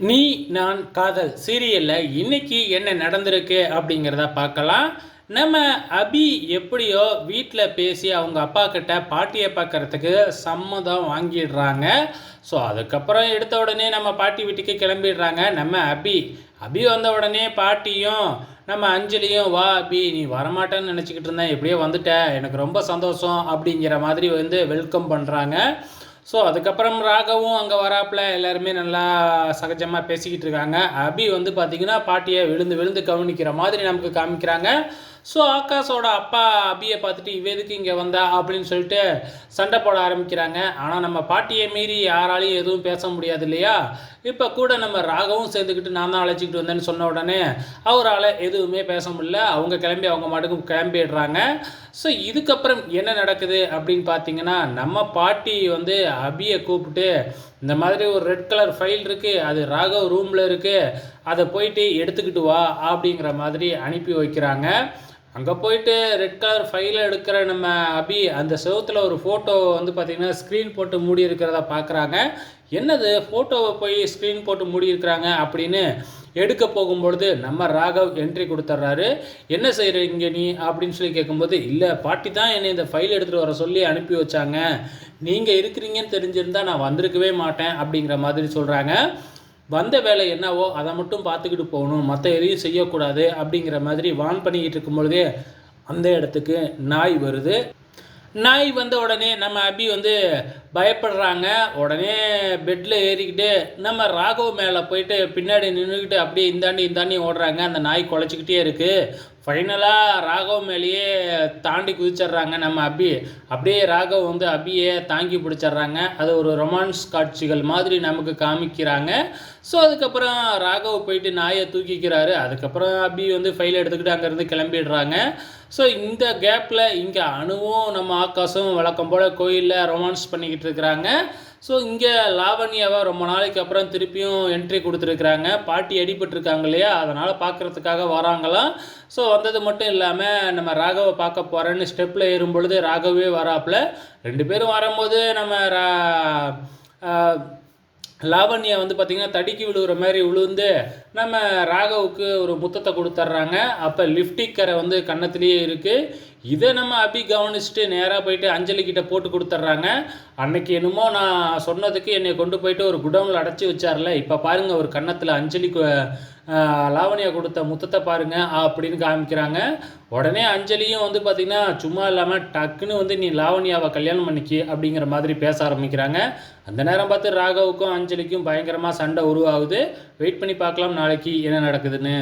நீ நான் காதல் சீரியலில் இன்னைக்கு என்ன நடந்திருக்கு அப்படிங்கிறத பார்க்கலாம். நம்ம அபி எப்படியோ வீட்டில் பேசி அவங்க அப்பா கிட்ட பாட்டியை பார்க்கறதுக்கு சம்மதம் வாங்கிடுறாங்க. ஸோ அதுக்கப்புறம் எடுத்த உடனே நம்ம பாட்டி வீட்டுக்கு கிளம்பிடுறாங்க. நம்ம அபி அபி வந்த உடனே பாட்டியும் நம்ம அஞ்சலியும், வா அபி, நீ வரமாட்டேன்னு நினச்சிக்கிட்டு இருந்தேன், எப்படியோ வந்துட்ட, எனக்கு ரொம்ப சந்தோஷம் அப்படிங்கிற மாதிரி வெல்கம் பண்ணுறாங்க. ஸோ அதுக்கப்புறம் ராகவும் அங்கே வராப்பில் எல்லாருமே நல்லா சகஜமாக பேசிக்கிட்டு இருக்காங்க. அபி பார்த்திங்கன்னா பாட்டியை விழுந்து விழுந்து கவனிக்கிற மாதிரி நமக்கு காமிக்கிறாங்க. ஸோ ஆகாஷோட அப்பா அபியை பார்த்துட்டு இவ எதுக்கு இங்கே வந்தா அப்படின்னு சொல்லிட்டு சண்டை போட ஆரம்பிக்கிறாங்க. ஆனால் நம்ம பாட்டியை மீறி யாராலையும் எதுவும் பேச முடியாது இல்லையா. இப்போ கூட நம்ம ராகவும் சேர்ந்துக்கிட்டு நான் தான் அழைச்சிக்கிட்டு வந்தேன்னு சொன்ன உடனே அவரால் எதுவுமே பேச முடியல. அவங்க கிளம்பி அவங்க மாட்டுக்கு கிளம்பிடுறாங்க. ஸோ இதுக்கப்புறம் என்ன நடக்குது அப்படின்னு பார்த்தீங்கன்னா, நம்ம பாட்டி அபியை கூப்பிட்டு இந்த மாதிரி ஒரு ரெட் கலர் ஃபைல் இருக்குது, அது ராகவ் ரூமில் இருக்குது, அதை போயிட்டு எடுத்துக்கிட்டு வா அப்படிங்கிற மாதிரி அனுப்பி வைக்கிறாங்க. அங்கே போயிட்டு ரெட் கலர் ஃபைலை எடுக்கிற நம்ம அபி அந்த செவத்தில் ஒரு ஃபோட்டோ பார்த்திங்கன்னா ஸ்க்ரீன் போட்டு மூடி இருக்கிறத பார்க்குறாங்க. என்னது ஃபோட்டோவை போய் ஸ்க்ரீன் போட்டு மூடி இருக்கிறாங்க அப்படின்னு எடுக்க போகும்பொழுது நம்ம ராகவ் என்ட்ரி கொடுத்துட்றாரு. என்ன செய்கிறீங்க நீ அப்படின்னு சொல்லி கேட்கும்போது, இல்லை பாட்டி தான் என்னை இந்த ஃபைல் எடுத்துகிட்டு வர சொல்லி அனுப்பி வச்சாங்க, நீங்கள் இருக்கிறீங்கன்னு தெரிஞ்சிருந்தால் நான் வந்திருக்கவே மாட்டேன் அப்படிங்கிற மாதிரி சொல்கிறாங்க. வந்த வேலை என்னவோ அதை மட்டும் பார்த்துக்கிட்டு போகணும், மற்ற எதையும் செய்யக்கூடாது அப்படிங்கிற மாதிரி வான் பண்ணிக்கிட்டு இருக்கும்பொழுதே அந்த இடத்துக்கு நாய் வருது. நாய் வந்த உடனே நம்ம அபி பயப்படுறாங்க. உடனே பெட்டில் ஏறிக்கிட்டு நம்ம ராகவ் மேலே போயிட்டு பின்னாடி நின்றுக்கிட்டு அப்படியே இந்தாண்டி ஓடுறாங்க. அந்த நாய் குலைச்சிக்கிட்டே இருக்குது. ஃபைனலாக ராகவ் மேலேயே தாண்டி குதிச்சிட்றாங்க நம்ம அபி. அப்படியே ராகவ் அபியை தாங்கி பிடிச்சிட்றாங்க. அது ஒரு ரொமான்ஸ் காட்சிகள் மாதிரி நமக்கு காமிக்கிறாங்க. ஸோ அதுக்கப்புறம் ராகவ் போயிட்டு நாயை தூக்கிக்கிறாரு. அதுக்கப்புறம் அபி ஃபைல் எடுத்துக்கிட்டு அங்கேருந்து கிளம்பிடுறாங்க. ஸோ இந்த கேப்பில் இங்கே அணுவும் நம்ம ஆகாஷும் வழக்கம் போல் கோயிலில் ரொமான்ஸ் பண்ணிக்கிட்டு இருக்கிறாங்க. ஸோ இங்கே லாவண்யாவை ரொம்ப நாளைக்கு அப்புறம் திருப்பியும் என்ட்ரி கொடுத்துருக்குறாங்க. பாட்டி அடிபட்டிருக்காங்க இல்லையா, அதனால் பார்க்குறதுக்காக வராங்களாம். ஸோ வந்தது மட்டும் இல்லாமல் நம்ம ராகவை பார்க்க போகிறேன்னு ஸ்டெப்பில் ஏறும் பொழுது ராகவே வராப்பில். ரெண்டு பேரும் வரும்போது நம்ம லாவண்யா பார்த்திங்கன்னா தடுக்கி விழுகிற மாதிரி விழுந்து நம்ம ராகவுக்கு ஒரு முத்தத்தை கொடுத்துட்றாங்க. அப்போ லிப்டிக்கரை கன்னத்துலேயே இருக்குது. இதை நம்ம அபி கவனிச்சுட்டு நேராக போயிட்டு அஞ்சலிக்கிட்ட போட்டு கொடுத்துட்றாங்க. அன்னைக்கு என்னமோ நான் சொன்னதுக்கு என்னை கொண்டு போயிட்டு ஒரு குடவுனில் அடைச்சி வச்சார்ல, இப்போ பாருங்கள் ஒரு கன்னத்தில் அஞ்சலிக்கு லாவண்யா கொடுத்த முத்தத்தை பாருங்கள் அப்படின்னு காமிக்கிறாங்க. உடனே அஞ்சலியும் பார்த்திங்கன்னா சும்மா இல்லாமல் டக்குன்னு நீ லாவண்யாவை கல்யாணம் பண்ணிக்கி அப்படிங்கிற மாதிரி பேச ஆரம்பிக்கிறாங்க. அந்த நேரம் பார்த்து ராகவுக்கும் அஞ்சலிக்கும் பயங்கரமாக சண்டை உருவாகுது. வெயிட் பண்ணி பார்க்கலாம் நாளைக்கு என்ன நடக்குதுன்னு.